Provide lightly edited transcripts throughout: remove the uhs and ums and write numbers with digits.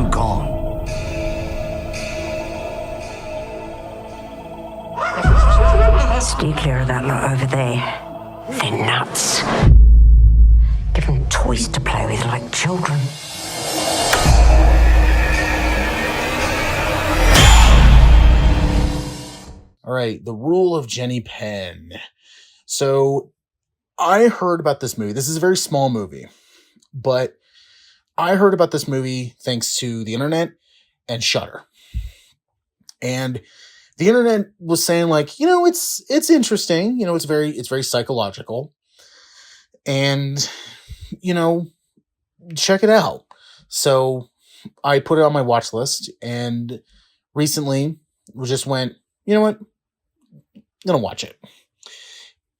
I'm gone. Stay clear of that lot over there. They're nuts. Give them toys to play with like children. All right, The Rule of Jenny Penn. So I heard about this movie. This is a very small movie, but I heard about this movie thanks to the internet and Shudder. And the internet was saying like, it's interesting. It's very psychological. And, check it out. So I put it on my watch list and recently we just went, you know what? I'm going to watch it.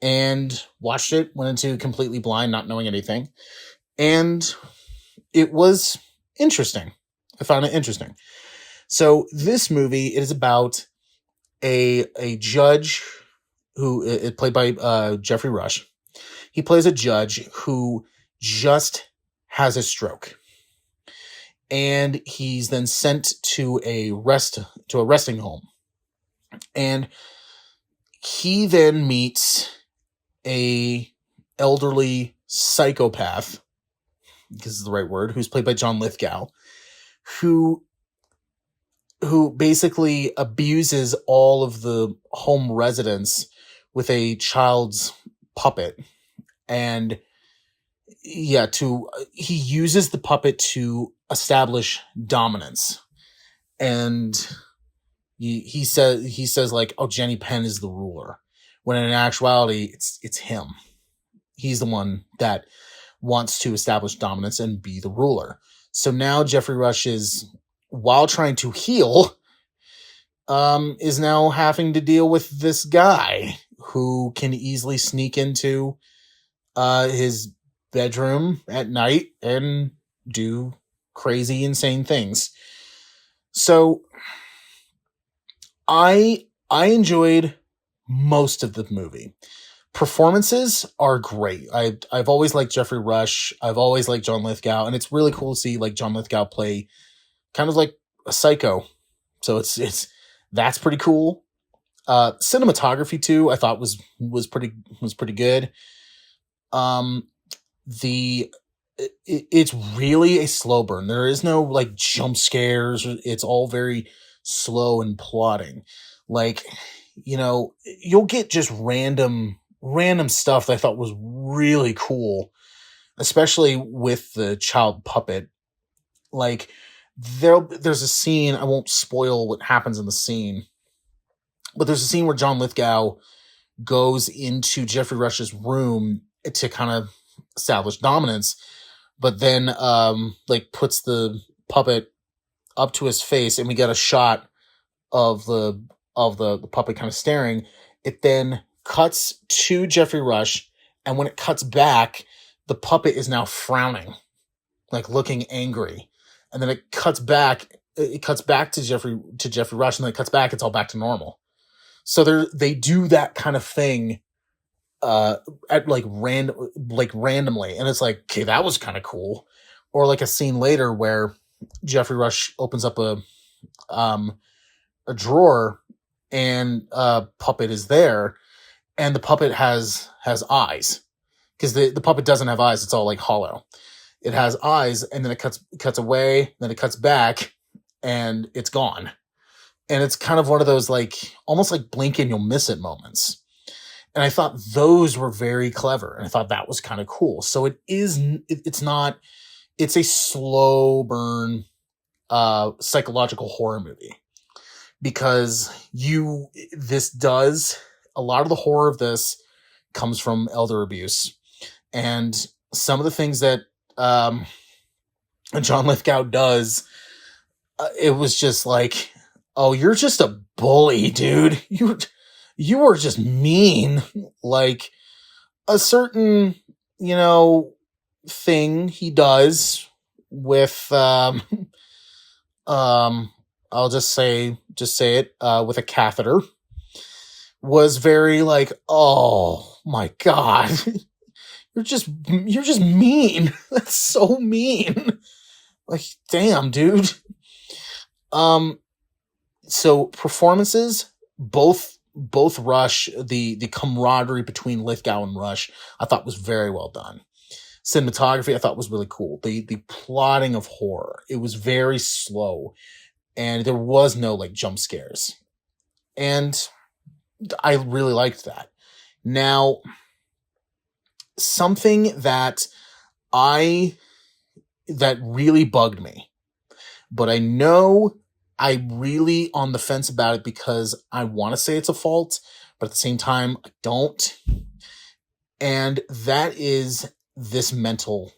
And watched it, went into completely blind, not knowing anything. And it was interesting. I found it interesting. So this movie, it is about a judge who is played by Geoffrey Rush. He plays a judge who just has a stroke. And he's then sent to a resting home. And he then meets a elderly psychopath, this is the right word, who's played by John Lithgow, who basically abuses all of the home residents with a child's puppet. And he uses the puppet to establish dominance. And he says like, oh, Jenny Penn is the ruler. When in actuality, it's him. He's the one that wants to establish dominance and be the ruler. So now Geoffrey Rush is, while trying to heal, is now having to deal with this guy who can easily sneak into his bedroom at night and do crazy, insane things. So I enjoyed most of the movie. Performances are great. I've always liked Geoffrey Rush. I've always liked John Lithgow, and it's really cool to see like John Lithgow play kind of like a psycho. So that's pretty cool. Cinematography too, I thought was pretty good. It's really a slow burn. There is no like jump scares. It's all very slow and plodding. Like, you'll get just random stuff that I thought was really cool, especially with the child puppet. Like there's a scene, I won't spoil what happens in the scene, but there's a scene where John Lithgow goes into Geoffrey Rush's room to kind of establish dominance, but then puts the puppet up to his face, and we get a shot of the puppet kind of staring. It then cuts to Geoffrey Rush, and when it cuts back, the puppet is now frowning, like looking angry. And then it cuts back to Geoffrey Rush, and then it cuts back, it's all back to normal. So they do that kind of thing at randomly, and it's like, okay, that was kind of cool. Or like a scene later where Geoffrey Rush opens up a drawer, and puppet is there, and the puppet has eyes, because the puppet doesn't have eyes. It's all like hollow. It has eyes, and then it cuts away, then it cuts back, and it's gone. And it's kind of one of those like almost like blink and you'll miss it moments. And I thought those were very clever, and I thought that was kind of cool. So it's a slow burn psychological horror movie, because a lot of the horror of this comes from elder abuse, and some of the things that John Lithgow does, it was just like, oh, you're just a bully, dude. You were just mean. Like a certain, thing he does with, I'll just say it, with a catheter, was very like, oh my God, you're just mean. That's so mean. Like, damn, dude. So performances, both Rush, the camaraderie between Lithgow and Rush, I thought was very well done. Cinematography, I thought was really cool. The plotting of horror, it was very slow, and there was no like jump scares, and I really liked that. Now, something that really bugged me, but I know I'm really on the fence about it because I want to say it's a fault, but at the same time, I don't. And that is this rest home.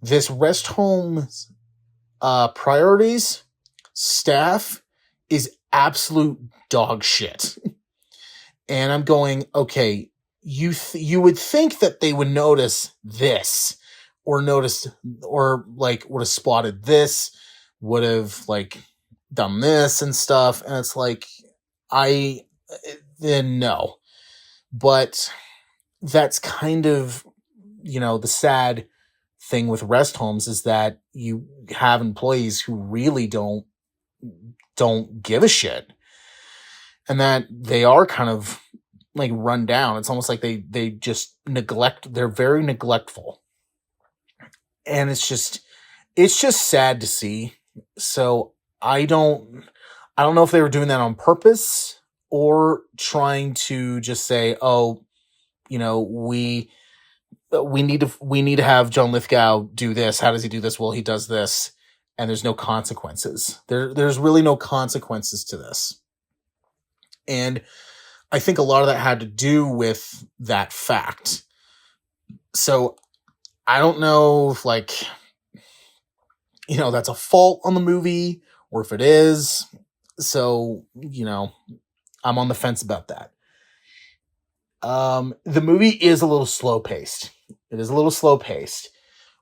This rest home's priorities, staff is absolute dog shit. And I'm going, okay, you would think that they would notice this, or would have spotted this, would have like done this and stuff. And it's like, no. But that's kind of, the sad thing with rest homes is that you have employees who really don't give a shit, and that they are kind of like run down. It's almost like they just neglect. They're very neglectful, and it's just sad to see. So I don't know if they were doing that on purpose or trying to just say, oh, we need to have John Lithgow do this. How does he do this? Well, he does this, and there's no consequences. There's really no consequences to this. And I think a lot of that had to do with that fact. So I don't know if that's a fault on the movie or if it is. So, I'm on the fence about that. The movie is a little slow paced. It is a little slow paced.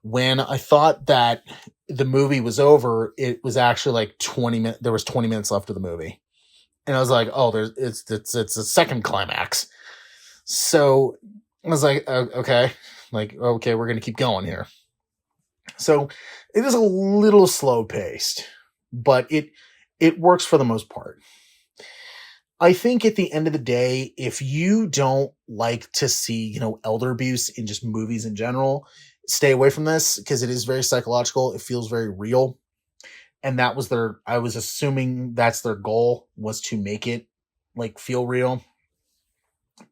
When I thought that the movie was over, it was actually like 20 minutes. There was 20 minutes left of the movie. And I was like, oh, it's a second climax. So I was like, okay, we're going to keep going here. So it is a little slow paced, but it works for the most part. I think at the end of the day, if you don't like to see, elder abuse in just movies in general, stay away from this, because it is very psychological. It feels very real. And that was I was assuming that's their goal, was to make it feel real.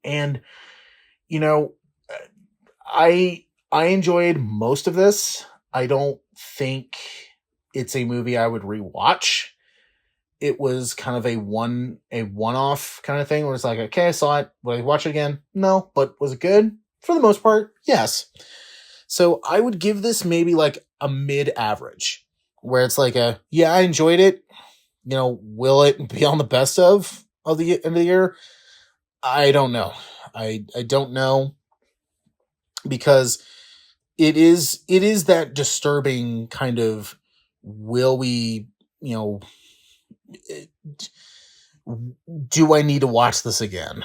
And, I enjoyed most of this. I don't think it's a movie I would rewatch. It was kind of a one-off kind of thing where it's like, okay, I saw it. Would I watch it again? No. But was it good? For the most part, yes. So I would give this maybe like a mid-average, where it's like I enjoyed it. Will it be on the best of the end of the year? I don't know. I don't know, because it is that disturbing kind of, will we, do I need to watch this again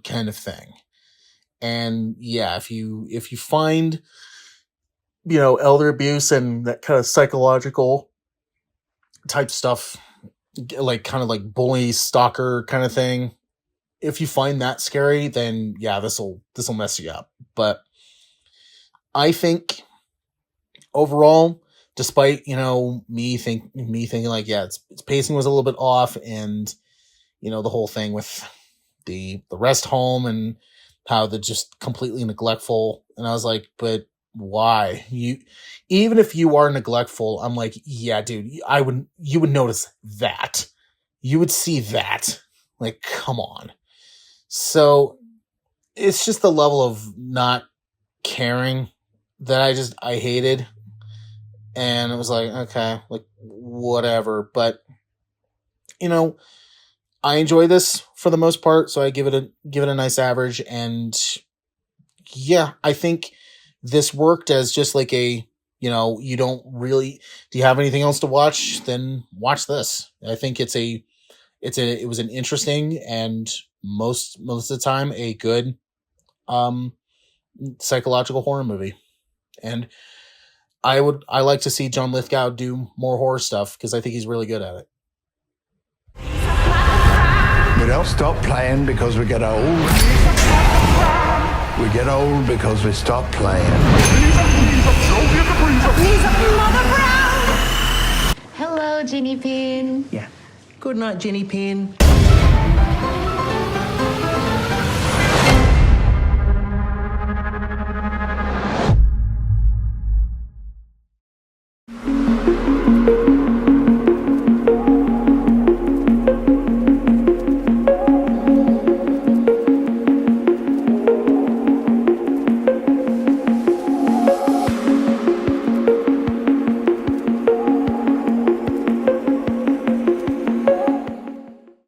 kind of thing. And yeah, if you find, elder abuse and that kind of psychological type stuff, kind of like bully stalker kind of thing, if you find that scary, then yeah, this'll mess you up. But I think overall, despite, me thinking like, yeah, its pacing was a little bit off, and, the whole thing with the rest home and how they're just completely neglectful. And I was like, but why? Even if you are neglectful, I'm like, yeah, dude, you would notice that. You would see that. Like, come on. So it's just the level of not caring that I hated. And it was like, okay, whatever. But, I enjoy this for the most part, so I give it a nice average. And yeah, I think this worked as just like a, you don't really, do you have anything else to watch? Then watch this. I think it was an interesting, and most of the time a good psychological horror movie. And I like to see John Lithgow do more horror stuff because I think he's really good at it. We don't stop playing because we get old. We get old because we stop playing. Hello, Ginny Pin. Yeah. Good night, Jenny Pin.